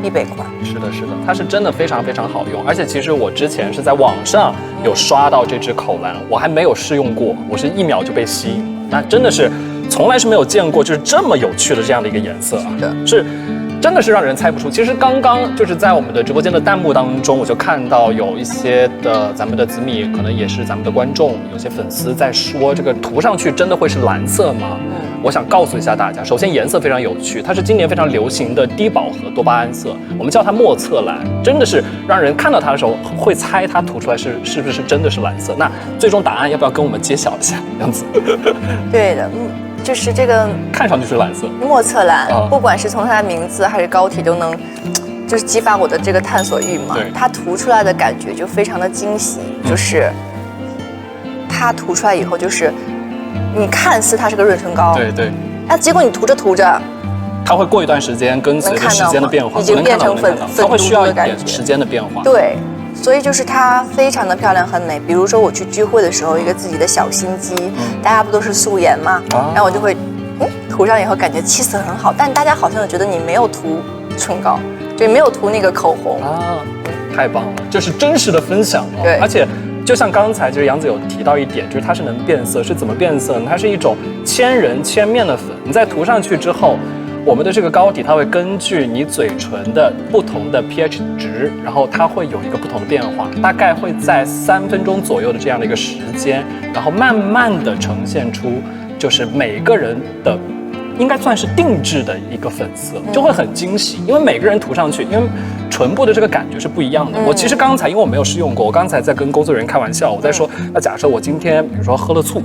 备款。是的，它是真的非常非常好用。而且其实我之前是在网上有刷到这支口蓝，我还没有试用过，我是1秒就被吸引了。那真的是从来是没有见过就是这么有趣的这样的一个颜色啊，是。真的是让人猜不出。其实刚刚就是在我们的直播间的弹幕当中，我就看到有一些的咱们的紫米，可能也是咱们的观众，有些粉丝在说，这个涂上去真的会是蓝色吗？我想告诉一下大家，首先颜色非常有趣，它是今年非常流行的低饱和多巴胺色，我们叫它莫测蓝，真的是让人看到它的时候会猜它涂出来是不是真的是蓝色。那最终答案要不要跟我们揭晓一下？样子。对的，就是这个看上去是蓝色，莫测蓝，不管是从它的名字还是膏体都能，就是激发我的这个探索欲嘛。它涂出来的感觉就非常的惊喜，就是它涂出来以后，就是你看似它是个润唇膏，对，那结果你涂着涂着，它会过一段时间跟随着时间的变化，已经变成粉它会需要一点时间的变化。对。所以就是它非常的漂亮很美。比如说我去聚会的时候，一个自己的小心机，大家不都是素颜吗？然后我就会，涂上以后感觉气色很好，但大家好像觉得你没有涂唇膏，就没有涂那个口红啊，太棒了，这是真实的分享哦。对，而且就像刚才就是杨子有提到一点，就是它是能变色，是怎么变色呢？它是一种千人千面的粉，你在涂上去之后。我们的这个膏体，它会根据你嘴唇的不同的 pH 值，然后它会有一个不同的变化，大概会在3分钟左右的这样的一个时间，然后慢慢的呈现出，就是每个人的，应该算是定制的一个粉色，就会很惊喜，因为每个人涂上去，因为唇部的这个感觉是不一样的。我其实刚才因为我没有试用过，我刚才在跟工作人员开玩笑，我在说，那假设我今天比如说喝了醋，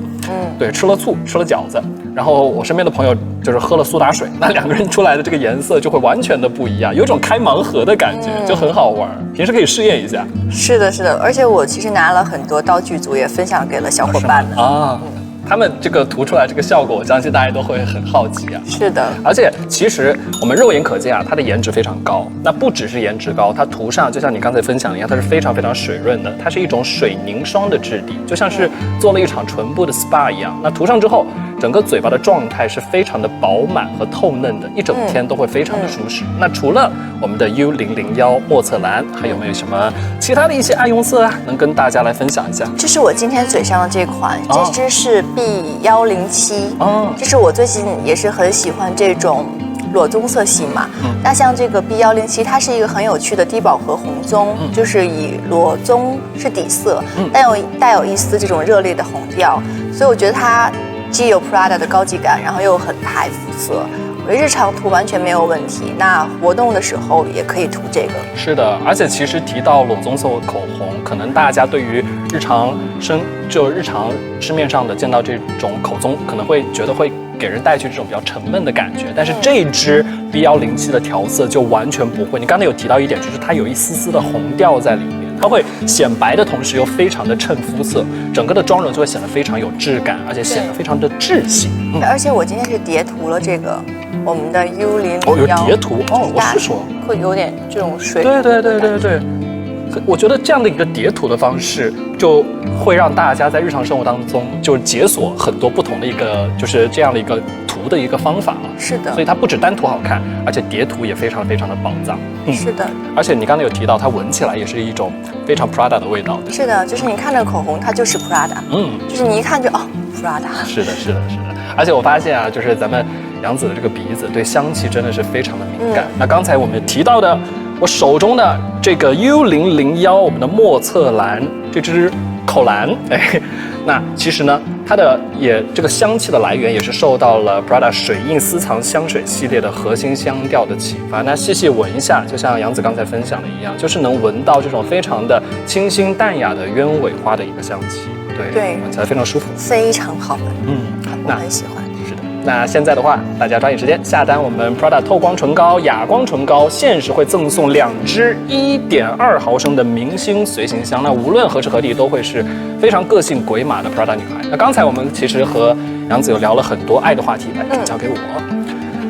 对，吃了醋，吃了饺子，然后我身边的朋友就是喝了苏打水，那2个人出来的这个颜色就会完全的不一样，有一种开盲盒的感觉，就很好玩。平时可以试验一下。是的，是的，而且我其实拿了很多到剧组也分享给了小伙伴们啊。他们这个涂出来这个效果，我相信大家都会很好奇啊。是的，而且其实我们肉眼可见啊，它的颜值非常高。那不只是颜值高，它涂上就像你刚才分享的一样，它是非常非常水润的，它是一种水凝霜的质地，就像是做了一场唇部的 SPA 一样。那涂上之后，整个嘴巴的状态是非常的饱满和透嫩的，一整天都会非常的舒适。那除了我们的 U001莫测蓝，还有没有什么其他的一些爱用色啊，能跟大家来分享一下？这是我今天嘴上的这款，这支是 B107，这是我最近也是很喜欢这种裸棕色系嘛。那像这个 B107，它是一个很有趣的低饱和红棕，就是以裸棕是底色，带有一丝这种热烈的红调，所以我觉得它既有 Prada 的高级感，然后又很台服色。我日常涂完全没有问题，那活动的时候也可以涂这个。是的，而且其实提到裸棕色口红，可能大家对于日常市面上的见到这种口棕，可能会觉得会给人带去这种比较沉闷的感觉，但是这支 B107的调色就完全不会。你刚才有提到一点，就是它有一丝丝的红调在里面。它会显白的同时又非常的衬肤色，整个的妆容就会显得非常有质感，而且显得非常的智性。而且我今天是叠涂了这个我们的 U001。有叠涂我是说会有点这种水。对。我觉得这样的一个叠涂的方式，就会让大家在日常生活当中就解锁很多不同的一个就是这样的一个涂的一个方法了。是的，所以它不止单涂好看，而且叠涂也非常非常的宝藏。是的，而且你刚才有提到，它闻起来也是一种非常 Prada 的味道。是的，就是你看这口红，它就是 Prada。就是你一看就Prada。是的。而且我发现啊，就是咱们杨紫的这个鼻子对香气真的是非常的敏感。那刚才我们提到的，我手中的这个 U001，我们的莫测蓝这支口蓝，那其实呢，它的这个香气的来源也是受到了 Prada 水印私藏香水系列的核心香调的启发。那细细闻一下，就像杨紫刚才分享的一样，就是能闻到这种非常的清新淡雅的鸢尾花的一个香气。对，闻起来非常舒服，非常好闻。我很喜欢。那现在的话，大家抓紧时间下单我们 Prada 透光唇膏、哑光唇膏，限时会赠送2支1.2毫升的明星随行箱。那无论何时何地都会是非常个性鬼马的 Prada 女孩。那刚才我们其实和杨紫有聊了很多爱的话题，来交给我，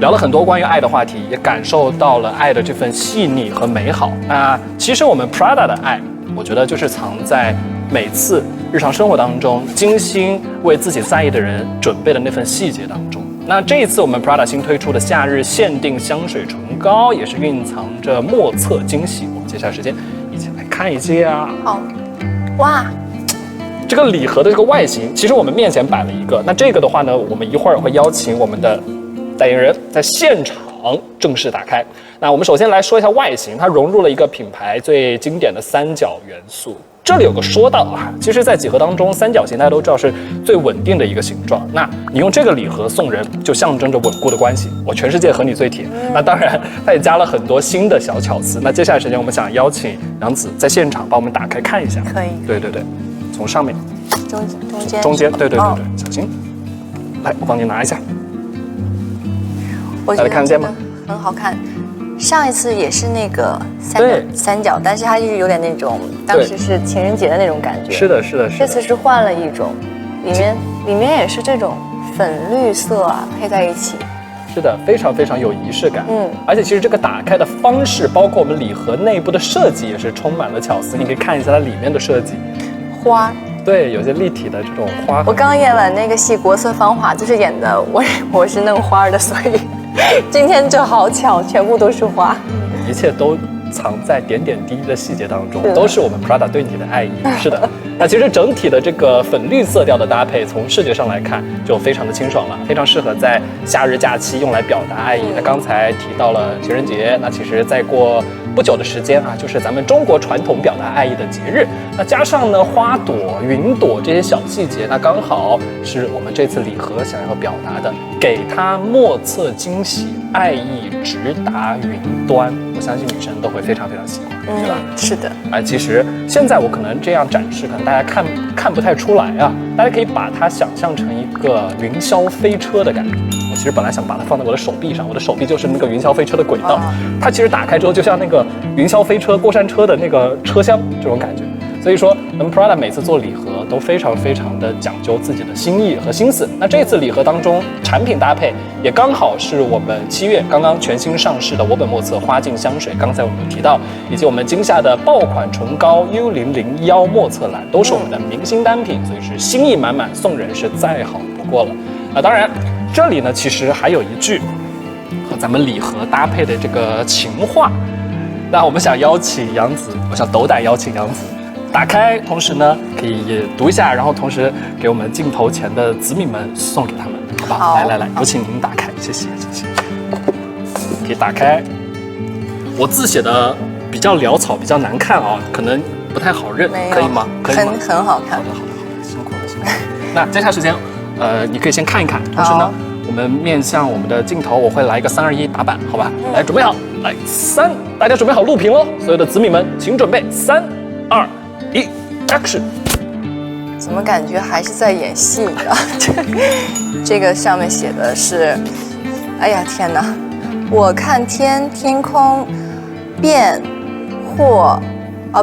聊了很多关于爱的话题，也感受到了爱的这份细腻和美好。那其实我们 Prada 的爱，我觉得就是藏在每次日常生活当中精心为自己在意的人准备的那份细节当中。那这一次我们 Prada 新推出的夏日限定香水唇膏也是蕴藏着莫测惊喜，我们接下来时间一起来看一下。好，哇，这个礼盒的这个外形，其实我们面前摆了一个，那这个的话呢，我们一会儿会邀请我们的代言人在现场正式打开。那我们首先来说一下外形，它融入了一个品牌最经典的三角元素。这里有个说道啊，其实在几何当中，三角形大家都知道是最稳定的一个形状。那你用这个礼盒送人，就象征着稳固的关系，我全世界和你最铁。那当然，它也加了很多新的小巧思。那接下来时间，我们想邀请杨子在现场帮我们打开看一下。可以。对对对，从上面。中间。对，小心。来，我帮你拿一下。大家看得见吗？很好看。上一次也是那个三角，但是它就是有点那种当时是情人节的那种感觉。是的。这次是换了一种，里面也是这种粉绿色啊配在一起。是的，非常有仪式感。而且其实这个打开的方式，包括我们礼盒内部的设计，也是充满了巧思。你可以看一下它里面的设计，花。对，有些立体的这种花。我刚演完那个戏《国色芳华》，就是演的我是弄花的，所以。今天就好巧，全部都是花，一切都藏在点点滴滴的细节当中，都是我们 Prada 对你的爱意。是的，那其实整体的这个粉绿色调的搭配，从视觉上来看就非常的清爽了，非常适合在夏日假期用来表达爱意。那刚才提到了情人节，那其实再过不久的时间啊，就是咱们中国传统表达爱意的节日。那加上呢花朵、云朵这些小细节，那刚好是我们这次礼盒想要表达的，给他莫测惊喜，爱意直达云端。我相信女生都会非常喜欢，对吧？是的。其实现在我可能这样展示，可能大家看不太出来啊。大家可以把它想象成一个云霄飞车的感觉。我其实本来想把它放在我的手臂上，我的手臂就是那个云霄飞车的轨道。它其实打开之后，就像那个云霄飞车过山车的那个车厢这种感觉。所以说，我们 Prada 每次做礼盒都非常的讲究自己的心意和心思。那这次礼盒当中，产品搭配也刚好是我们7月刚刚全新上市的我本莫测花镜香水，刚才我们有提到，以及我们今夏的爆款唇膏 U001莫测蓝，都是我们的明星单品，所以是心意满满，送人是再好不过了。当然，这里呢其实还有一句和咱们礼盒搭配的这个情话，那我们想邀请杨子，我想斗胆邀请杨子。打开，同时呢，可以也读一下，然后同时给我们镜头前的子民们送给他们，好吧？好，来，有请您打开，谢谢。可以打开。我字写的比较潦草，比较难看啊，可能不太好认，可以吗？可以吗？很好看。好的，辛苦了。那接下来时间，你可以先看一看，同时呢，我们面向我们的镜头，我会来一个3、2、1打板，好吧？来，准备好，来3，大家准备好录屏喽，所有的子民们，请准备3、2、1 ，Action！ 怎么感觉还是在演戏啊？这个上面写的是，哎呀天哪！我看天空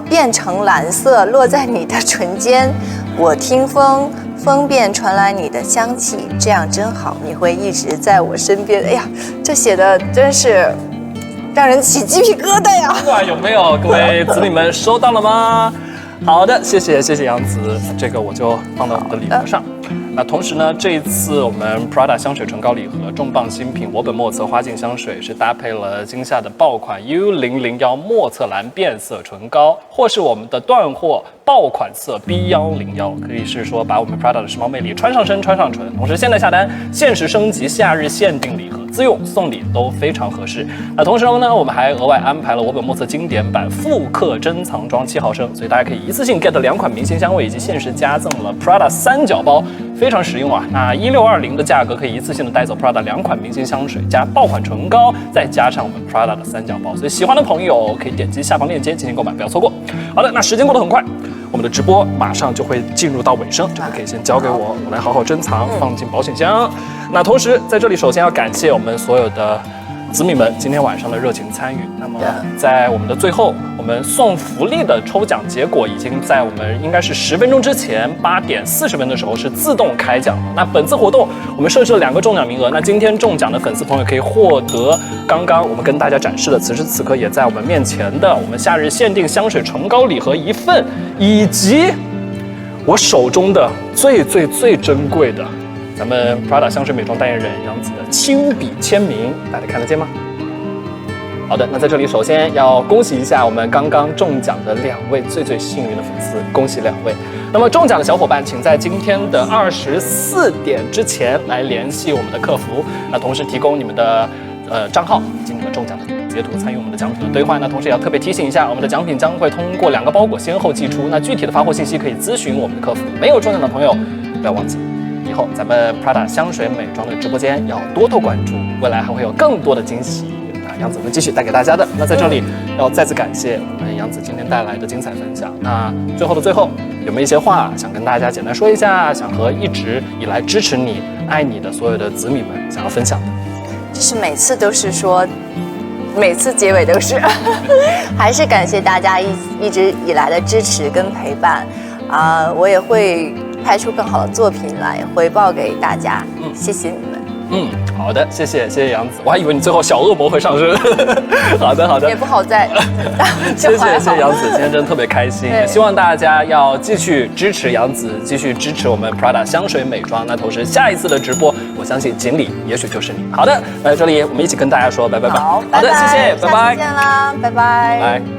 变成蓝色，落在你的唇间。我听风便传来你的香气，这样真好，你会一直在我身边。哎呀，这写的真是让人起鸡皮疙瘩呀！哇，有没有各位子女们收到了吗？好的，谢谢杨子，这个我就放到我们的礼盒上。那同时呢，这一次我们 Prada 香水唇膏礼盒重磅新品我本莫测花镜香水是搭配了今夏的爆款 U001莫测蓝变色唇膏，或是我们的断货爆款色 B101，可以是说把我们 Prada 的时髦魅力穿上身穿上唇。同时现在下单限时升级夏日限定礼盒，自用送礼都非常合适。那同时呢，我们还额外安排了我本莫测经典版复刻珍藏装7毫升，所以大家可以一次性 get 2款明星香味，以及限时加赠了 Prada 3角包，非常实用啊！那1620的价格可以一次性的带走 Prada 2款明星香水加爆款唇膏，再加上我们 Prada 的3角包，所以喜欢的朋友可以点击下方链接进行购买，不要错过。好的，那时间过得很快，我们的直播马上就会进入到尾声，这个可以先交给我，我来好好珍藏，放进保险箱。那同时在这里，首先要感谢我们所有的子民们今天晚上的热情参与。那么在我们的最后，我们送福利的抽奖结果已经在我们应该是10分钟之前8点40分的时候是自动开奖了。那本次活动我们设置了2个中奖名额，那今天中奖的粉丝朋友可以获得刚刚我们跟大家展示的此时此刻也在我们面前的我们夏日限定香水唇膏礼盒1份，以及我手中的最珍贵的咱们 Prada 香水美妆代言人杨子的亲笔签名，大家看得见吗？好的，那在这里首先要恭喜一下我们刚刚中奖的2位最幸运的粉丝，恭喜2位。那么中奖的小伙伴，请在今天的24点之前来联系我们的客服，那同时提供你们的账号以及你们中奖的截图，参与我们的奖品的兑换。那同时也要特别提醒一下，我们的奖品将会通过2个包裹先后寄出，那具体的发货信息可以咨询我们的客服。没有中奖的朋友，不要忘记，以后咱们 Prada 香水美妆的直播间要多多关注，未来还会有更多的惊喜。杨子会继续带给大家的。那在这里要再次感谢我们杨子今天带来的精彩分享。那最后的最后，有没有一些话想跟大家简单说一下？想和一直以来支持你、爱你的所有的子女们想要分享的？就是每次都是说，每次结尾都是，还是感谢大家一直以来的支持跟陪伴啊！我也会拍出更好的作品来回报给大家。谢谢你们。好的，谢谢杨子，我还以为你最后小恶魔会上身。好的，也不好在。谢谢杨子，今天真的特别开心，也希望大家要继续支持杨子，继续支持我们 Prada 香水美妆。那同时下一次的直播，我相信锦鲤也许就是你。好的，这里我们一起跟大家说拜拜吧。好，好的，谢谢，拜拜。下次见啦，拜拜。拜。